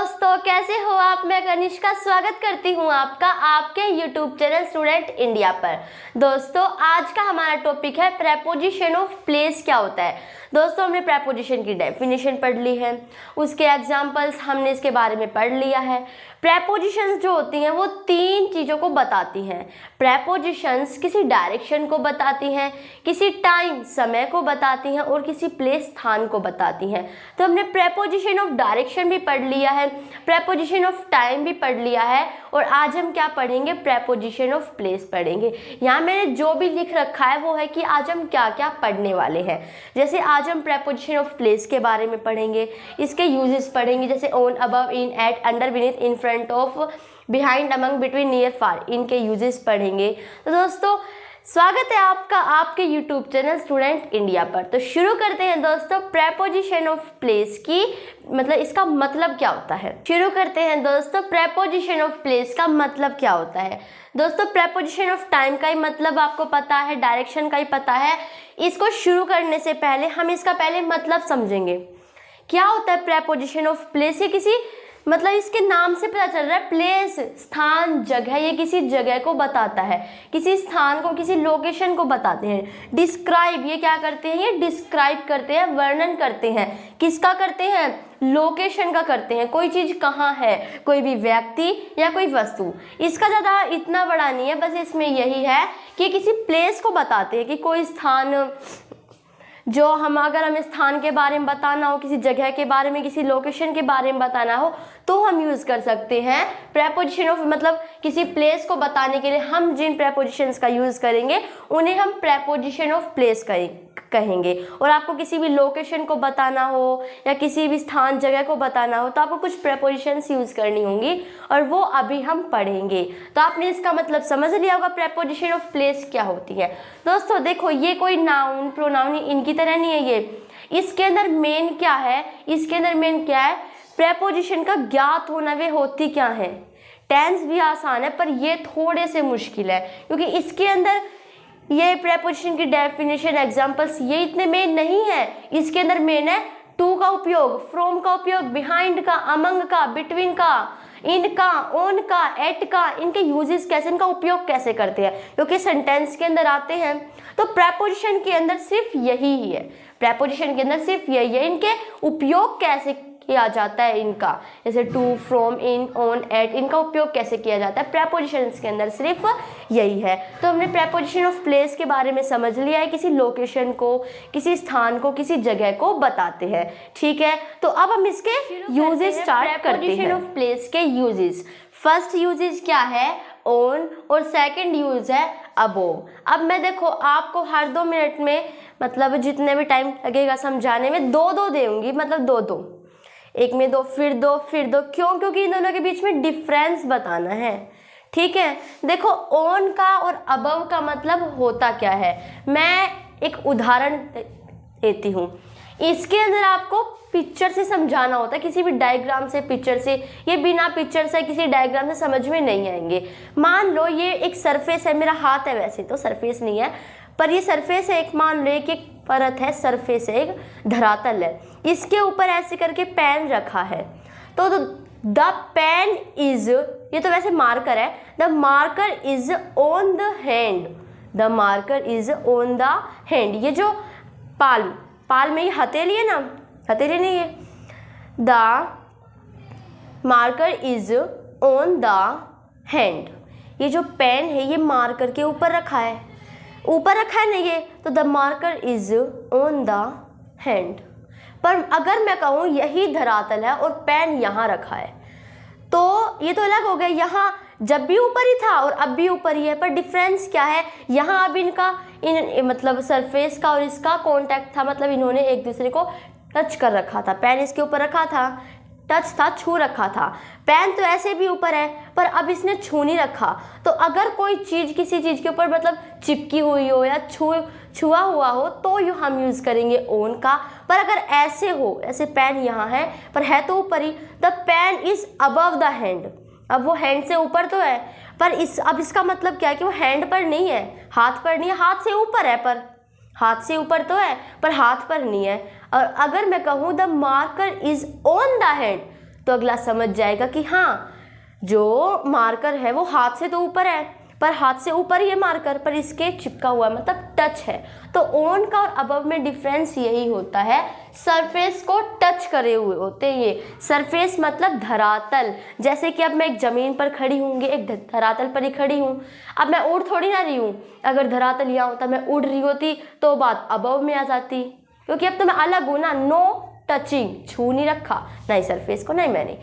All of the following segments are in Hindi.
दोस्तों, कैसे हो आप। मैं कनिष्का स्वागत करती हूँ आपका आपके YouTube चैनल स्टूडेंट इंडिया पर। दोस्तों, आज का हमारा टॉपिक है प्रेपोजिशन ऑफ प्लेस क्या होता है। दोस्तों, हमने प्रेपोजिशन की डेफिनेशन पढ़ ली है, उसके एग्जाम्पल्स हमने इसके बारे में पढ़ लिया है। प्रेपोजिशंस जो होती हैं वो तीन चीज़ों को बताती हैं। प्रेपोजिशंस किसी डायरेक्शन को बताती हैं, किसी टाइम समय को बताती हैं और किसी प्लेस स्थान को बताती हैं। तो हमने प्रेपोजिशन ऑफ डायरेक्शन भी पढ़ लिया है, प्रेपोजिशन ऑफ टाइम भी पढ़ लिया है और आज हम क्या पढ़ेंगे, प्रेपोजिशन ऑफ प्लेस पढ़ेंगे। यहाँ मैंने जो भी लिख रखा है वो है कि आज हम क्या क्या पढ़ने वाले हैं। जैसे आज हम प्रेपोजिशन ऑफ प्लेस के बारे में पढ़ेंगे, इसके यूजेस पढ़ेंगे, जैसे on, above, in, at, under, beneath, in front of, behind, among, between, near, far, इनके यूजेस पढ़ेंगे। तो दोस्तों, स्वागत है आपका आपके YouTube चैनल स्टूडेंट इंडिया पर। तो शुरू करते हैं दोस्तों प्रेपोजिशन ऑफ प्लेस की, मतलब इसका मतलब क्या होता है। शुरू करते हैं दोस्तों प्रेपोजिशन ऑफ प्लेस का मतलब क्या होता है। दोस्तों, प्रेपोजिशन ऑफ टाइम का ही मतलब आपको पता है, डायरेक्शन का ही पता है। इसको शुरू करने से पहले हम इसका पहले मतलब समझेंगे। क्या होता है प्रेपोजिशन ऑफ प्लेस। ये किसी मतलब इसके नाम से पता चल रहा है, प्लेस स्थान जगह, ये किसी जगह को बताता है, किसी स्थान को, किसी लोकेशन को बताते हैं। डिस्क्राइब, ये क्या करते हैं, ये डिस्क्राइब करते हैं, वर्णन करते हैं। किसका करते हैं, लोकेशन का करते हैं। कोई चीज़ कहाँ है, कोई भी व्यक्ति या कोई वस्तु। इसका ज़्यादा इतना बड़ा नहीं है, बस इसमें यही है कि किसी प्लेस को बताते हैं कि कोई स्थान जो हम, अगर हमें स्थान के बारे में बताना हो, किसी जगह के बारे में, किसी लोकेशन के बारे में बताना हो तो हम यूज़ कर सकते हैं प्रेपोजिशन ऑफ, मतलब किसी प्लेस को बताने के लिए हम जिन प्रेपोजिशंस का यूज़ करेंगे उन्हें हम प्रेपोजिशन ऑफ प्लेस कहेंगे। और आपको किसी भी लोकेशन को बताना हो या किसी भी स्थान जगह को बताना हो तो आपको कुछ प्रेपोजिशंस यूज़ करनी होंगी और वो अभी हम पढ़ेंगे। तो आपने इसका मतलब समझ लिया होगा प्रेपोजिशन ऑफ प्लेस क्या होती है। दोस्तों देखो, ये कोई नाउन प्रोनाउन इनकी तरह नहीं है। ये इसके अंदर मेन क्या है, इसके अंदर मेन क्या है, प्रेपोजिशन का ज्ञात होना। वे होती क्या है, टेंस भी आसान है पर ये थोड़े से मुश्किल है क्योंकि इसके अंदर ये प्रेपोजिशन की डेफिनेशन, एग्जांपल्स ये इतने मेन नहीं है। इसके अंदर मेन है टू का उपयोग, फ्रॉम का उपयोग, बिहाइंड का, अमंग का, बिटवीन का, इन का, ऑन का, एट का, इनके यूजेस कैसे, इनका उपयोग कैसे करते हैं क्योंकि सेंटेंस के अंदर आते हैं। तो प्रेपोजिशन के अंदर सिर्फ यही ही है, प्रेपोजिशन के अंदर सिर्फ यही है, इनके उपयोग कैसे किया जाता है इनका, जैसे to, from, in, on, at, इनका उपयोग कैसे किया जाता है प्रेपोजिशंस के अंदर, सिर्फ यही है। तो हमने प्रेपोजिशन ऑफ प्लेस के बारे में समझ लिया है, किसी लोकेशन को, किसी स्थान को, किसी जगह को बताते हैं। ठीक है, तो अब हम इसके यूजेस स्टार्ट करते हैं। प्रेपोजिशन ऑफ प्लेस के यूजेस, फर्स्ट यूजेस क्या है, ऑन, और सेकंड यूज है अबोव। अब मैं देखो आपको हर 2 मिनट में, मतलब जितने भी टाइम लगेगा समझाने में, दो देंगी, मतलब दो, एक में दो, फिर दो, फिर दो। क्यों, क्योंकि इन दोनों के बीच में डिफरेंस बताना है। ठीक है, देखो ऑन का और अबव का मतलब होता क्या है। मैं एक उदाहरण देती हूँ, इसके अंदर आपको पिक्चर से समझाना होता है, किसी भी डायग्राम से, पिक्चर से। ये बिना पिक्चर से, किसी डायग्राम से समझ में नहीं आएंगे। मान लो ये एक सरफेस है, मेरा हाथ है, वैसे तो सरफेस नहीं है पर ये सरफेस है, एक मान लो एक परत है, सरफेस है, एक धरातल है, इसके ऊपर ऐसे करके पेन रखा है। तो द पेन इज, ये तो वैसे मार्कर है, the marker is on the hand, the marker is on the hand. ये जो पाल में ये हथेली है ना, हथेली नहीं है, the marker is on the hand. ये जो पेन है ये मार्कर के ऊपर रखा है, ऊपर रखा है ना ये, तो the marker is on the hand. पर अगर मैं कहूँ यही धरातल है और पेन यहाँ रखा है तो ये तो अलग हो गया। यहाँ जब भी ऊपर ही था और अब भी ऊपर ही है, पर डिफरेंस क्या है, यहाँ अब इनका मतलब सरफेस का और इसका कांटेक्ट था, मतलब इन्होंने एक दूसरे को टच कर रखा था। पेन इसके ऊपर रखा था, टच था, छू रखा था। पेन तो ऐसे भी ऊपर है पर अब इसने छू नहीं रखा। तो अगर कोई चीज़ किसी चीज़ के ऊपर मतलब चिपकी हुई हो या छुआ हुआ हो तो हम यूज़ करेंगे ऑन का। पर अगर ऐसे हो, ऐसे पेन यहाँ है पर है तो ऊपर ही, the pen is above the hand. अब वो हैंड से ऊपर तो है पर अब इसका मतलब क्या है कि वो हैंड पर नहीं है, हाथ पर नहीं है, हाथ से ऊपर है, पर हाथ से ऊपर तो है पर हाथ पर नहीं है। और अगर मैं कहूँ the marker is on the hand तो अगला समझ जाएगा कि हाँ जो मार्कर है वो हाथ से तो ऊपर है, पर हाथ से ऊपर ही है मार्कर, पर इसके चिपका हुआ मतलब टच है। तो ऑन का और अबव में डिफरेंस यही होता है, सरफेस को टच करे हुए होते हैं ये। सरफेस मतलब धरातल, जैसे कि अब मैं एक ज़मीन पर खड़ी हूँगी, एक धरातल पर ही खड़ी हूँ। अब मैं उड़ थोड़ी ना रही हूँ, अगर धरातल यहाँ होता मैं उड़ रही होती तो बात अबव में आ जाती, क्योंकि अब तो मैं अलग हूँ ना, नो टचिंग, छू नहीं रखा नहीं सरफेस को, नहीं मैंने।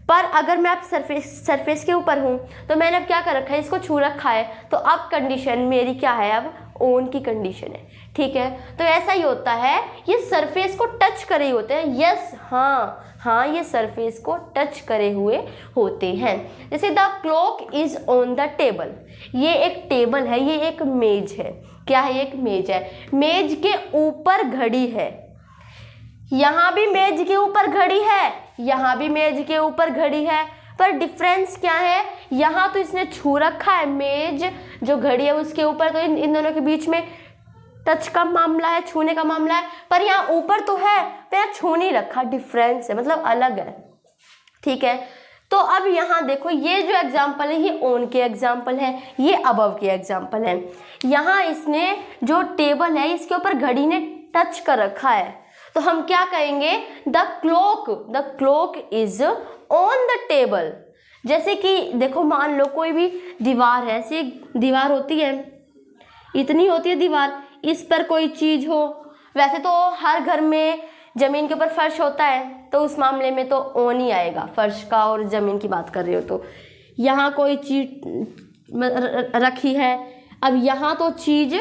पर अगर मैं अब सरफेस के ऊपर हूँ तो मैंने अब क्या कर रखा है, इसको छू रखा है, तो अब कंडीशन मेरी क्या है, अब ऑन की कंडीशन है। ठीक है, तो ऐसा ही होता है, ये सरफेस को टच करे होते हैं। यस, हाँ, ये सरफेस को टच करे हुए होते हैं। जैसे the clock is on the table, ये एक टेबल है, ये एक मेज है। क्या है, एक मेज है, मेज के ऊपर घड़ी है। यहाँ भी मेज के ऊपर घड़ी है, यहाँ भी मेज के ऊपर घड़ी है, पर डिफरेंस क्या है, यहाँ तो इसने छू रखा है, मेज जो घड़ी है उसके ऊपर, तो इन दोनों के बीच में टच का मामला है, छूने का मामला है, पर यहाँ ऊपर तो है, पर यहाँ छू नहीं रखा, डिफरेंस है, मतलब अलग है। ठीक है, तो अब यहाँ देखो, ये जो एग्जाम्पल है ये ऑन के एग्जाम्पल है, ये अबव के एग्जाम्पल है। यहाँ इसने जो टेबल है इसके ऊपर घड़ी ने टच कर रखा है, तो हम क्या कहेंगे, the clock is on the table. जैसे कि देखो, मान लो कोई भी दीवार है, ऐसी दीवार होती है, इतनी होती है दीवार, इस पर कोई चीज़ हो, वैसे तो हर घर में ज़मीन के ऊपर फर्श होता है, तो उस मामले में तो ऑन ही आएगा, फर्श का और ज़मीन की बात कर रहे हो तो। यहाँ कोई चीज़ रखी है, अब यहाँ तो चीज़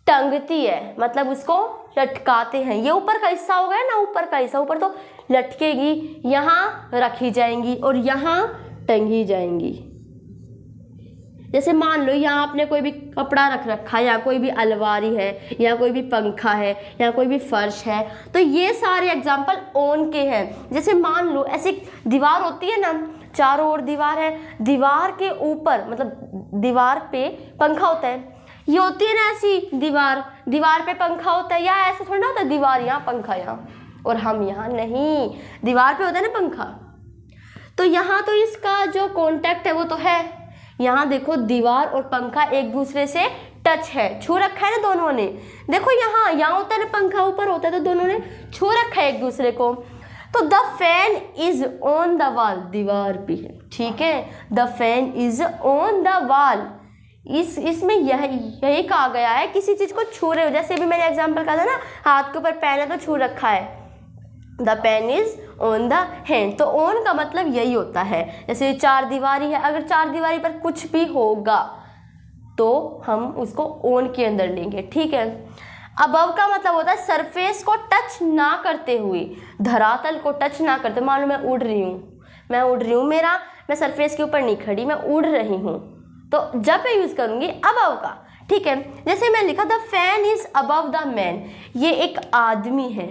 टंगती है, मतलब उसको लटकाते हैं, ये ऊपर का हिस्सा हो गया ना, ऊपर का हिस्सा, ऊपर तो लटकेगी, यहाँ रखी जाएंगी और यहाँ टंगी जाएंगी। जैसे मान लो यहाँ आपने कोई भी कपड़ा रख रखा है, या कोई भी अलमारी है, या कोई भी पंखा है, या कोई भी फर्श है, तो ये सारे एग्जाम्पल ऑन के हैं। जैसे मान लो ऐसी दीवार होती है ना, चारों ओर दीवार है, दीवार के ऊपर मतलब दीवार पे पंखा होता है, ये होती है ना ऐसी दीवार पे पंखा होता है, या ऐसा थोड़ा ना होता है, दीवार यहाँ पंखा यहाँ और हम यहाँ, नहीं, दीवार पे होता है ना पंखा। तो यहाँ तो इसका जो कॉन्टेक्ट है वो तो है, यहाँ देखो दीवार और पंखा एक दूसरे से टच है, छू रखा है ना दोनों ने। देखो यहाँ होता है ना पंखा, ऊपर होता है, तो दोनों ने छू रखा है एक दूसरे को। तो the fan is on the wall, दीवार भी है, ठीक है, the fan is on the wall. इसमें यही कहा गया है, किसी चीज़ को छू रहे हो, जैसे भी मैंने एग्जांपल कहा था ना, हाथ के ऊपर पेन है तो छू रखा है, the pen is on the hand. तो ऑन का मतलब यही होता है। जैसे चार दीवारी है, अगर चार दीवारी पर कुछ भी होगा तो हम उसको ऑन के अंदर लेंगे। ठीक है, अबव का मतलब होता है सरफेस को टच ना करते हुए, धरातल को टच ना करते। मान लो मैं उड़ रही हूँ, मैं सरफेस के ऊपर नहीं खड़ी, मैं उड़ रही हूँ, तो जब मैं यूज़ करूँगी अबव का। ठीक है, जैसे मैं लिखा the fan is above the man, ये एक आदमी है,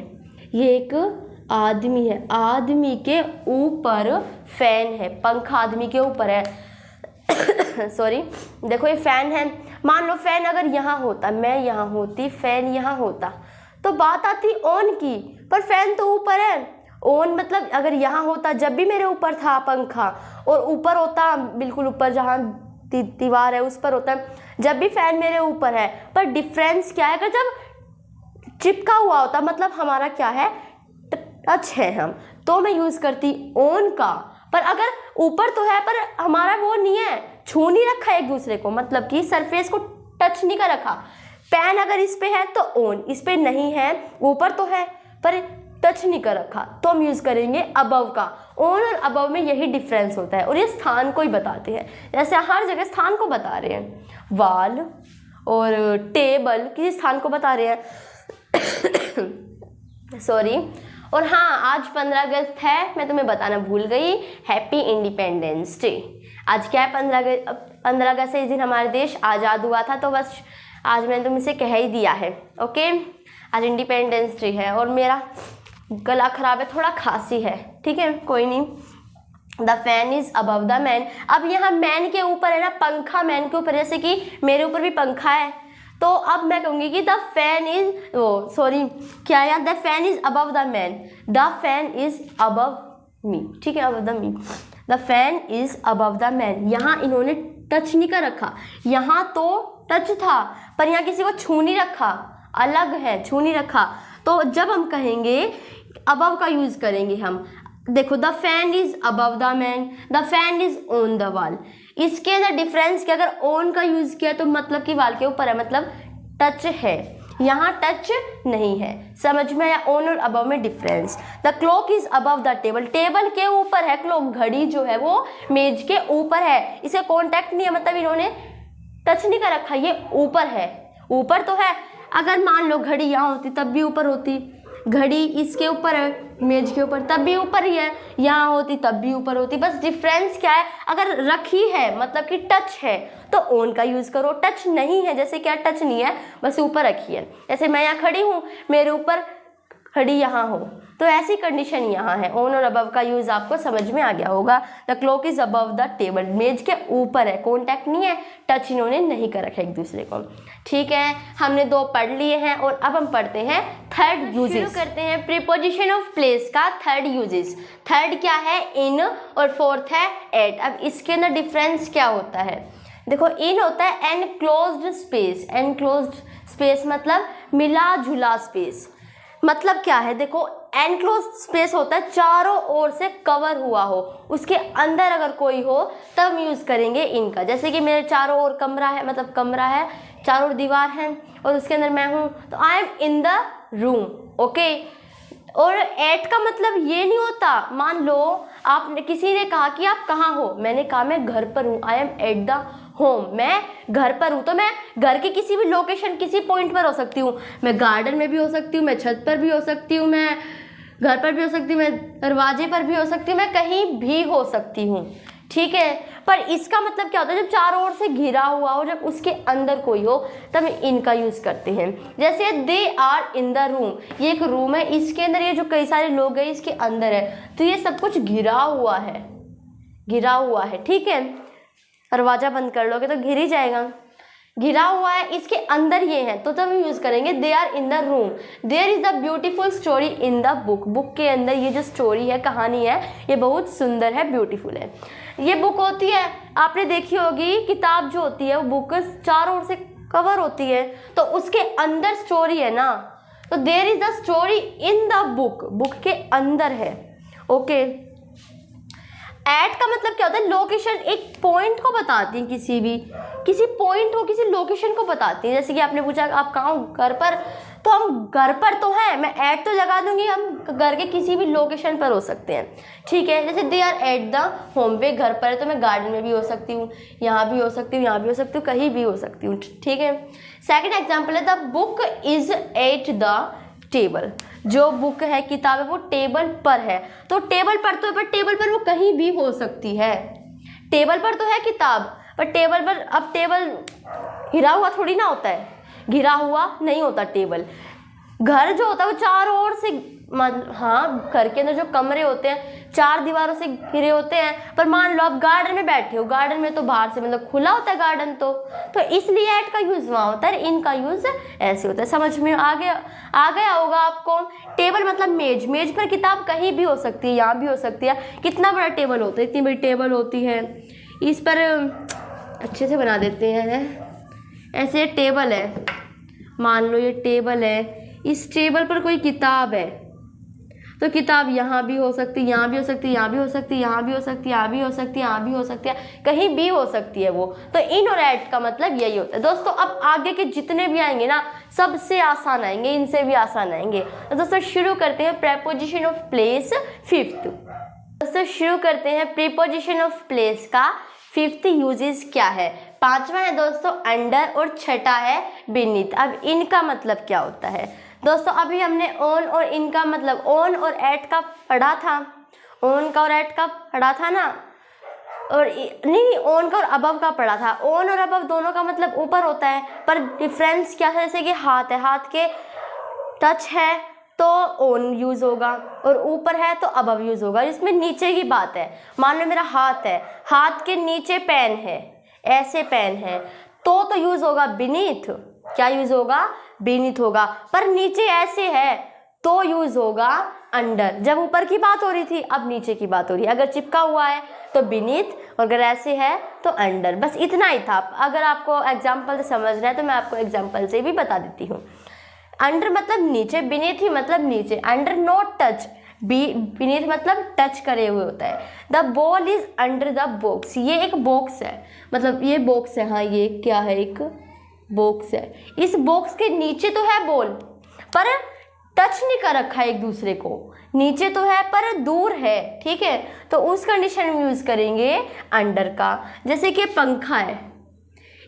आदमी के ऊपर फैन है, पंखा आदमी के ऊपर है सॉरी, देखो ये फैन है। मान लो फैन अगर यहाँ होता, मैं यहाँ होती, फैन यहाँ होता, तो बात आती ऑन की, पर फैन तो ऊपर है। ऑन मतलब अगर यहाँ होता, जब भी मेरे ऊपर था पंखा, और ऊपर होता बिल्कुल ऊपर जहाँ दीवार है उस पर होता है, जब भी फैन मेरे ऊपर है। पर डिफरेंस क्या है, अगर जब चिपका हुआ होता, मतलब हमारा क्या है, टच है हम, तो मैं यूज़ करती ऑन का। पर अगर ऊपर तो है पर हमारा वो नहीं है, छू नहीं रखा एक दूसरे को, मतलब कि सरफेस को टच नहीं कर रखा। पेन अगर इस पे है तो ऑन, इस पे नहीं है, ऊपर तो है पर टच नहीं कर रखा, तो हम यूज़ करेंगे अबव का। ऑन और अबव में यही डिफरेंस होता है, और ये स्थान को ही बताते हैं। जैसे हर जगह स्थान को बता रहे हैं, वॉल और टेबल किसी स्थान को बता रहे हैं सॉरी। और हाँ, आज 15 अगस्त है, मैं तुम्हें बताना भूल गई, हैप्पी इंडिपेंडेंस डे। आज क्या है, 15 अगस्त से इस दिन हमारा देश आज़ाद हुआ था, तो बस आज मैंने तुमसे कह ही दिया है। ओके, आज इंडिपेंडेंस डे है, और मेरा गला खराब है, थोड़ा खांसी है, ठीक है, कोई नहीं। The fan is above the man, अब यहाँ मैन के ऊपर है ना, पंखा मैन के ऊपर, जैसे कि मेरे ऊपर भी पंखा है, तो अब मैं कहूँगी कि the fan is the fan is above the man, the fan is above मी, ठीक है, above the me. The fan is above the man, यहाँ इन्होंने टच नहीं कर रखा, यहाँ तो टच था पर यहाँ किसी को छू नहीं रखा, अलग है, छू नहीं रखा। तो जब हम कहेंगे अबव का यूज करेंगे हम, देखो the fan is above the man, the fan is on the wall. इसके अंदर डिफरेंस क्या, अगर ऑन का यूज किया तो मतलब कि वॉल के ऊपर है, मतलब टच है, यहाँ टच नहीं है। समझ में आया ऑन और अबव में difference. The clock is above the table, table के ऊपर है क्लॉक, घड़ी जो है वो मेज के ऊपर है, इसे कॉन्टैक्ट नहीं है, मतलब इन्होंने टच नहीं कर रखा, ये ऊपर है, ऊपर तो है। अगर मान लो घड़ी यहाँ होती तब भी ऊपर होती, घड़ी इसके ऊपर है मेज के ऊपर तब भी ऊपर ही है, यहाँ होती तब भी ऊपर होती। बस डिफरेंस क्या है, अगर रखी है मतलब कि टच है तो ऑन का यूज़ करो, टच नहीं है जैसे क्या टच नहीं है बस ऊपर रखी है, जैसे मैं यहाँ खड़ी हूँ मेरे ऊपर घड़ी यहाँ हो, तो ऐसी कंडीशन यहाँ है। ऑन और अबव का यूज़ आपको समझ में आ गया होगा। The clock is above the table, मेज के ऊपर है, कॉन्टैक्ट नहीं है, टच इन्होंने नहीं कर रखा एक दूसरे को। ठीक है, हमने 2 पढ़ लिए हैं और अब हम पढ़ते हैं थर्ड यूजेस। शुरू करते हैं प्रीपोजिशन ऑफ प्लेस का थर्ड यूजेस। थर्ड क्या है, इन, और फोर्थ है एट। अब इसके अंदर डिफरेंस क्या होता है, देखो इन होता है एनक्लोज्ड स्पेस, एनक्लोज्ड स्पेस मतलब मिला जुला स्पेस। मतलब क्या है, देखो एनक्लोज स्पेस होता है चारों ओर से कवर हुआ हो, उसके अंदर अगर कोई हो तब हम यूज़ करेंगे इनका। जैसे कि मेरे चारों ओर कमरा है, मतलब कमरा है, चारों ओर दीवार है और उसके अंदर मैं हूँ, तो I am in the room, okay. और एट का मतलब ये नहीं होता, मान लो आपने किसी ने कहा कि आप कहाँ हो, मैंने कहा मैं घर पर हूँ, I am eight the home, मैं घर पर हूँ, तो मैं घर के किसी भी लोकेशन किसी पॉइंट पर हो सकती हूँ, मैं गार्डन में भी हो सकती हूँ, मैं छत पर भी हो सकती हूँ, मैं घर पर भी हो सकती हूँ, मैं दरवाजे पर भी हो सकती हूँ, मैं कहीं भी हो सकती हूँ। ठीक है, पर इसका मतलब क्या होता है, जब चारों ओर से घिरा हुआ हो, जब उसके अंदर कोई हो तब इनका यूज़ करते हैं। जैसे they are in the room, ये एक रूम है, इसके अंदर ये जो कई सारे लोग हैं इसके अंदर है, तो ये सब कुछ घिरा हुआ है, घिरा हुआ है। ठीक है, दरवाजा बंद कर लोगे तो घिर ही जाएगा, घिरा हुआ है, इसके अंदर ये है, तो तब हम यूज़ करेंगे they are in the room. There is a beautiful story in the book, book के अंदर ये जो स्टोरी है, कहानी है, ये बहुत सुंदर है, ब्यूटीफुल है। ये बुक होती है, आपने देखी होगी, किताब जो होती है वो बुक चारों ओर से कवर होती है, तो उसके अंदर स्टोरी है ना, तो there is the story in the book, book के अंदर है, ओके। एट का मतलब क्या होता है, लोकेशन, एक पॉइंट को बताती है, किसी पॉइंट को, किसी लोकेशन को बताती है। जैसे कि आपने पूछा आप कहाँ हो, घर पर, तो हम घर पर तो हैं, मैं एट तो लगा दूंगी, हम घर के किसी भी लोकेशन पर हो सकते हैं। ठीक है, जैसे they are at the home, वे घर पर है, तो मैं गार्डन में भी हो सकती हूँ, यहाँ भी हो सकती हूँ, यहाँ भी हो सकती हूँ, कहीं भी हो सकती हूँ। ठीक है, सेकेंड एग्जाम्पल है the book is at the table, जो बुक है, किताब है, वो टेबल पर है, तो टेबल पर तो है, पर टेबल पर वो कहीं भी हो सकती है। टेबल पर तो है किताब, पर टेबल पर, अब टेबल घिरा हुआ थोड़ी ना होता है, घिरा हुआ नहीं होता टेबल। घर जो होता है वो चारों ओर से, हाँ घर के अंदर जो कमरे होते हैं 4 दीवारों से घिरे होते हैं, पर मान लो आप गार्डन में बैठे हो, गार्डन में तो बाहर से मतलब खुला होता है गार्डन, तो इसलिए एट का यूज़ वहाँ होता है, इनका यूज़ ऐसे होता है। समझ में आ गया होगा आपको। टेबल मतलब मेज, मेज पर किताब कहीं भी हो सकती है, यहाँ भी हो सकती है। कितना बड़ा टेबल होता है, इतनी बड़ी टेबल होती है, इस पर अच्छे से बना देते हैं, ऐसे टेबल है, मान लो ये टेबल है, इस टेबल पर कोई किताब है, तो किताब यहाँ भी हो सकती है, यहाँ भी हो सकती है, यहाँ भी हो सकती है, यहाँ भी हो सकती है, यहाँ भी हो सकती है, यहाँ भी हो सकती है, कहीं भी हो सकती है वो। तो इन और एट का मतलब यही होता है दोस्तों। अब आगे के जितने भी आएंगे ना, सबसे आसान आएंगे, इनसे भी आसान आएंगे। तो दोस्तों शुरू करते हैं प्रीपोजिशन ऑफ प्लेस फिफ्थ। दोस्तों शुरू करते हैं प्रीपोजिशन ऑफ प्लेस का फिफ्थ यूजेस क्या है। 5वां है दोस्तों अंडर और छठा है बीनीथ। अब इनका मतलब क्या होता है दोस्तों, अभी हमने ऑन और इनका मतलब ऑन और एट का पढ़ा था, ऑन का और एट का पढ़ा था ना, और नहीं ऑन का और अबव का पढ़ा था। ऑन और अबव दोनों का मतलब ऊपर होता है, पर डिफरेंस क्या है, जैसे कि हाथ है, हाथ के टच है तो ऑन यूज़ होगा, और ऊपर है तो अबव यूज़ होगा। इसमें नीचे की बात है, मान लो मेरा हाथ है, हाथ के नीचे पेन है, ऐसे पेन है, तो यूज़ होगा बीनीथ। क्या यूज़ होगा, बीनीथ होगा। पर नीचे ऐसे है तो यूज होगा अंडर। जब ऊपर की बात हो रही थी, अब नीचे की बात हो रही है। अगर चिपका हुआ है तो बीनीथ, और अगर ऐसे है तो अंडर। बस इतना ही था। अगर आपको एग्जाम्पल से समझना है तो मैं आपको एग्जाम्पल से भी बता देती हूँ। अंडर मतलब नीचे, बीनीथ ही मतलब नीचे। अंडर नॉट टच, बीनीथ मतलब टच करे हुए होता है। The ball is under the box, ये एक बॉक्स है, मतलब ये बॉक्स है। हाँ, ये क्या है, एक बॉक्स है। इस बॉक्स के नीचे तो है बॉल, पर टच नहीं कर रखा है एक दूसरे को। नीचे तो है पर दूर है, ठीक है। तो उस कंडीशन में यूज करेंगे अंडर का। जैसे कि पंखा है,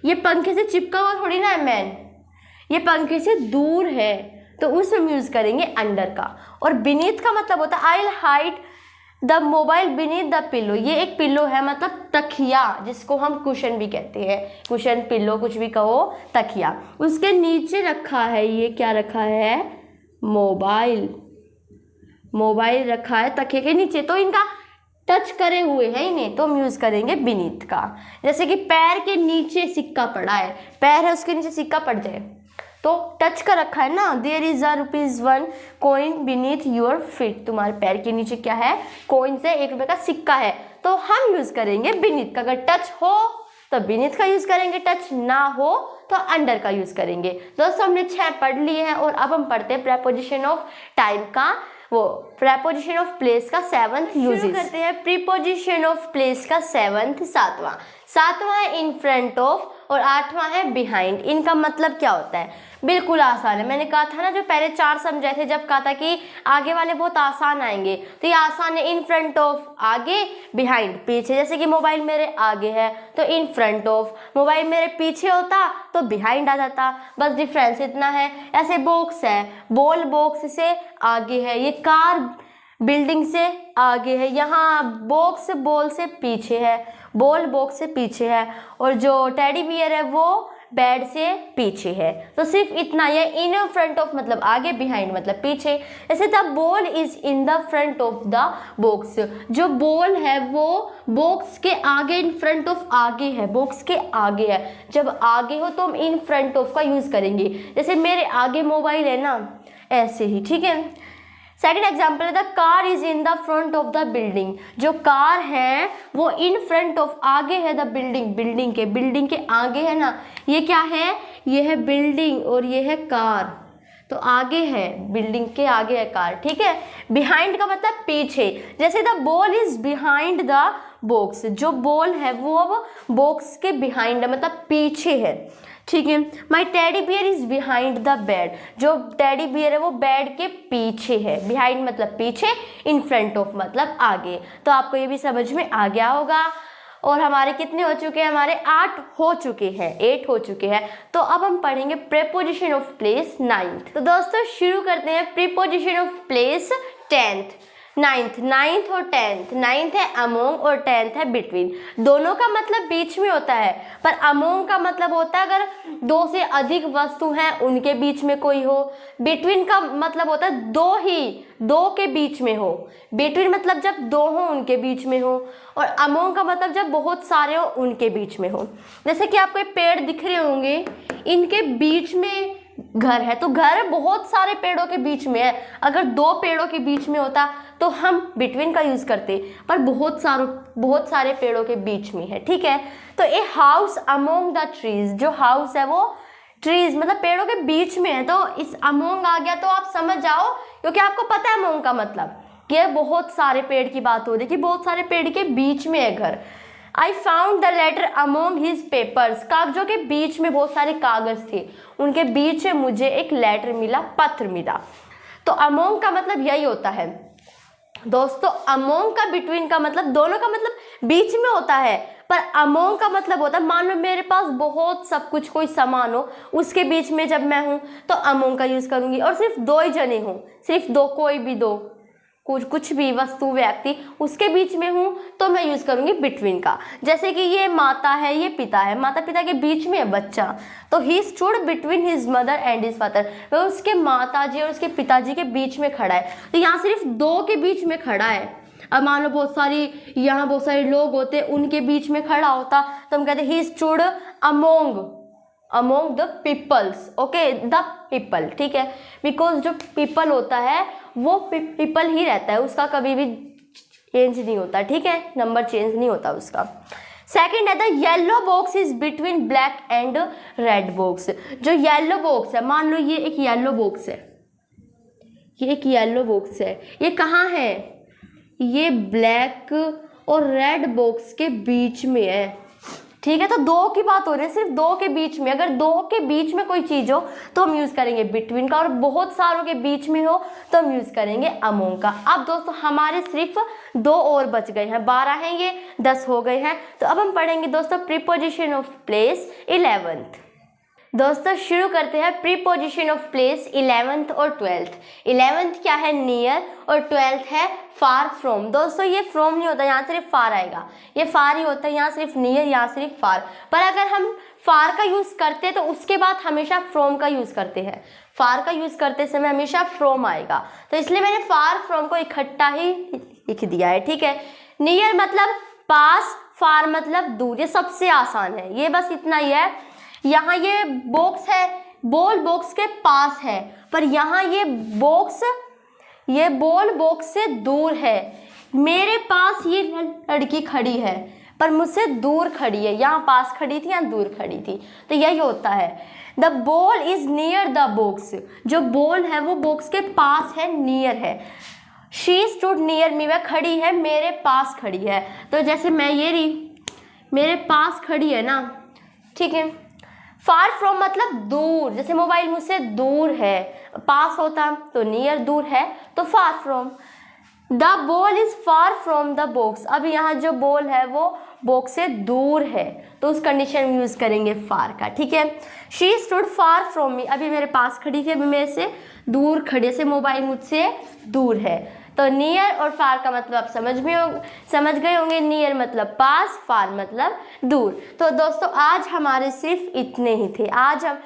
ये पंखे से चिपका हुआ थोड़ी ना है मैन, ये पंखे से दूर है, तो उसमें यूज करेंगे अंडर का। और बीनीथ का मतलब होता है I will hide the mobile beneath the pillow. ये एक पिल्लो है, मतलब तकिया, जिसको हम कुशन भी कहते हैं। कुशन, पिल्लो, कुछ भी कहो, तकिया। उसके नीचे रखा है, ये क्या रखा है, मोबाइल। मोबाइल रखा है तकिए के नीचे, तो इनका टच करे हुए हैं इन्हें, तो हम यूज करेंगे बीनीथ का। जैसे कि पैर के नीचे सिक्का पड़ा है, पैर है उसके नीचे सिक्का पड़ जाए तो टच कर रखा है ना। There is a ₹1 coin beneath your feet, तुम्हारे पैर के नीचे क्या है, कॉइन से ₹1 का सिक्का है, तो हम यूज करेंगे बीनीथ का। अगर टच हो तो बीनीथ का यूज करेंगे, टच ना हो तो अंडर का यूज करेंगे। दोस्तों हमने 6 पढ़ लिए हैं और अब हम पढ़ते हैं प्रीपोजिशन ऑफ टाइम का, वो प्रीपोजिशन ऑफ प्लेस का 7th यूज करते हैं। प्रीपोजिशन ऑफ प्लेस का 7th, 7वां है इन फ्रंट ऑफ और 8वां है बिहाइंड। इनका मतलब क्या होता है, बिल्कुल आसान है। मैंने कहा था ना, जो पहले 4 समझाए थे, जब कहा था कि आगे वाले बहुत आसान आएंगे, तो ये आसान है। इन फ्रंट ऑफ आगे, बिहाइंड पीछे। जैसे कि मोबाइल मेरे आगे है तो इन फ्रंट ऑफ, मोबाइल मेरे पीछे होता तो बिहाइंड आ जाता, बस डिफरेंस इतना है। ऐसे बॉक्स है, बॉल बॉक्स से आगे है, ये कार बिल्डिंग से आगे है, यहाँ बॉक्स बॉल से पीछे है, बॉल बॉक्स से पीछे है, और जो टेडी बियर है वो बेड से पीछे है। तो सिर्फ इतना ही है। इन फ्रंट ऑफ मतलब आगे, बिहाइंड मतलब पीछे। जैसे the ball is in the front of the box, जो बॉल है वो बॉक्स के आगे, इन फ्रंट ऑफ आगे है, बॉक्स के आगे है। जब आगे हो तो हम इन फ्रंट ऑफ का यूज करेंगे। जैसे मेरे आगे मोबाइल है ना, ऐसे ही, ठीक है। सेकेंड एग्जाम्पल है the car is in the front of the building, जो कार है वो इन फ्रंट ऑफ आगे है द बिल्डिंग, बिल्डिंग के आगे है ना। ये क्या है, ये है बिल्डिंग और ये है कार, तो आगे है, बिल्डिंग के आगे है कार, ठीक है। बिहाइंड का मतलब पीछे। जैसे the ball is behind the box, जो बॉल है वो अब बॉक्स के बिहाइंड मतलब पीछे है, ठीक है। My teddy bear is behind the bed, जो टेडी बियर है वो बेड के पीछे है। बिहाइंड मतलब पीछे, इन फ्रंट ऑफ मतलब आगे। तो आपको ये भी समझ में आ गया होगा। और हमारे कितने हो चुके हैं, हमारे 8 हो चुके हैं, 8 हो चुके हैं। तो अब हम पढ़ेंगे प्रीपोजिशन ऑफ प्लेस 9th। तो दोस्तों शुरू करते हैं preposition of place 10th, 9th और 10th। 9th है अमोंग और 10th है बिटवीन। दोनों का मतलब बीच में होता है, पर अमोंग का मतलब होता है अगर 2 से अधिक वस्तु हैं उनके बीच में कोई हो। बिटवीन का मतलब होता है 2 के बीच में हो। बिटवीन मतलब जब 2 हो उनके बीच में हो, और अमोंग का मतलब जब बहुत सारे हो उनके बीच में हो। जैसे कि आपको पेड़ दिख रहे होंगे, इनके बीच में घर है, तो घर बहुत सारे पेड़ों के बीच में है। अगर 2 पेड़ों के बीच में होता तो हम बिटवीन का यूज करते, पर बहुत सारे पेड़ों के बीच में है, ठीक है। तो a house among the trees, जो हाउस है वो ट्रीज मतलब पेड़ों के बीच में है, तो इस अमोंग आ गया तो आप समझ जाओ, क्योंकि आपको पता है अमोंग का मतलब कि बहुत सारे पेड़ की बात हो रही है, कि बहुत सारे पेड़ के बीच में है घर। I found the letter among his papers, कागजों के बीच में बहुत सारे कागज थे, उनके बीच में मुझे एक लेटर मिला, पत्र मिला। तो अमोंग का मतलब यही होता है दोस्तों। अमोंग का बिटवीन का मतलब, दोनों का मतलब बीच में होता है, पर अमोंग का मतलब होता है मान लो मेरे पास बहुत सब कुछ, कोई सामान हो, उसके बीच में जब मैं हूँ तो अमोंग का यूज करूंगी। और सिर्फ 2 ही जने हों, सिर्फ 2, कोई भी 2, कुछ भी वस्तु, व्यक्ति, उसके बीच में हूँ तो मैं यूज करूंगी बिटवीन का। जैसे कि ये माता है, ये पिता है, माता पिता के बीच में है बच्चा, तो he stood between his mother and his father, वह उसके माताजी और उसके पिताजी के बीच में खड़ा है। तो यहाँ सिर्फ 2 के बीच में खड़ा है। अब मान लो यहाँ बहुत सारे लोग होते, उनके बीच में खड़ा होता तो हम कहते he stood among among the peoples, okay, the people, ठीक है, बिकॉज जो पीपल होता है वो पीपल ही रहता है, उसका कभी भी चेंज नहीं होता, ठीक है, नंबर चेंज नहीं होता उसका। सेकेंड है the yellow box is between black and red box. जो येलो बॉक्स है, मान लो ये एक येलो बॉक्स है, ये एक येलो बॉक्स है, ये कहाँ है, ये ब्लैक और रेड बॉक्स के बीच में है, ठीक है। तो दो की बात हो रही है, सिर्फ दो के बीच में, अगर दो के बीच में कोई चीज़ हो तो हम यूज़ करेंगे बिटवीन का, और बहुत सारों के बीच में हो तो हम यूज़ करेंगे अमोंग का। अब दोस्तों हमारे सिर्फ दो और बच गए हैं, 12 हैं ये, 10 हो गए हैं। तो अब हम पढ़ेंगे दोस्तों प्रीपोजिशन ऑफ प्लेस 11th। दोस्तों शुरू करते हैं प्रीपोजिशन ऑफ प्लेस 11th और 12th। 11th क्या है, नियर, और 12th है फार फ्रॉम। दोस्तों ये फ्रॉम नहीं होता, यहाँ सिर्फ फार आएगा, ये फार ही होता है, यहाँ सिर्फ नियर, यहाँ सिर्फ फार। पर अगर हम फार का यूज़ करते हैं तो उसके बाद हमेशा फ्रॉम का यूज़ करते हैं, फार का यूज़ करते समय हमेशा फ्रॉम आएगा, तो इसलिए मैंने फार फ्रॉम को इकट्ठा ही लिख दिया है, ठीक है। नियर मतलब पास, फार मतलब दूर, ये सबसे आसान है, ये बस इतना ही है। यहाँ ये बॉक्स है, बॉल बॉक्स के पास है, पर यहाँ ये बॉल बॉक्स से दूर है। मेरे पास ये लड़की खड़ी है पर मुझसे दूर खड़ी है, यहाँ पास खड़ी थी, यहाँ दूर खड़ी थी, तो यही होता है। The ball is near the box, जो बॉल है वो बॉक्स के पास है, नियर है। शी स्टूड नियर मी, वह खड़ी है मेरे पास खड़ी है, तो जैसे मैं ये रही, मेरे पास खड़ी है ना, ठीक है। फार फ्रॉम मतलब दूर, जैसे मोबाइल मुझसे दूर है, पास होता तो नियर, दूर है तो far from. The ball is far from the box, अब यहाँ जो बॉल है वो बॉक्स से दूर है, तो उस कंडीशन में यूज़ करेंगे फार का, ठीक है। She stood far from me, अभी मेरे पास खड़ी थी, अभी मेरे से दूर खड़ी, से मोबाइल मुझसे दूर है, तो नियर और फार का मतलब आप समझ गए होंगे। नियर मतलब पास, फार मतलब दूर। तो दोस्तों आज हमारे सिर्फ इतने ही थे। आज हम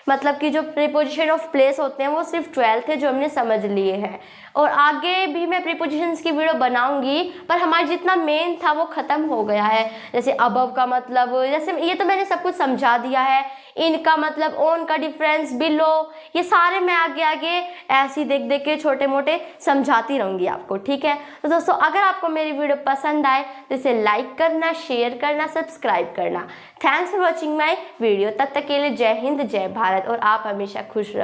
मतलब कि जो प्रीपोजिशन ऑफ प्लेस होते हैं वो सिर्फ 12 थे जो हमने समझ लिए हैं, और आगे भी मैं प्रीपोजिशंस की वीडियो बनाऊंगी, पर हमारा जितना मेन था वो ख़त्म हो गया है। जैसे अबव का मतलब, जैसे ये तो मैंने सब कुछ समझा दिया है, इनका मतलब, ऑन का डिफरेंस, बिलो, ये सारे मैं आगे आगे ऐसे देख देख के छोटे मोटे समझाती रहूँगी आपको, ठीक है। तो दोस्तों अगर आपको मेरी वीडियो पसंद आए तो इसे लाइक करना, शेयर करना, सब्सक्राइब करना। Thanks for watching my video. तब तक के लिए जय हिंद, जय भारत, और आप हमेशा खुश रहो।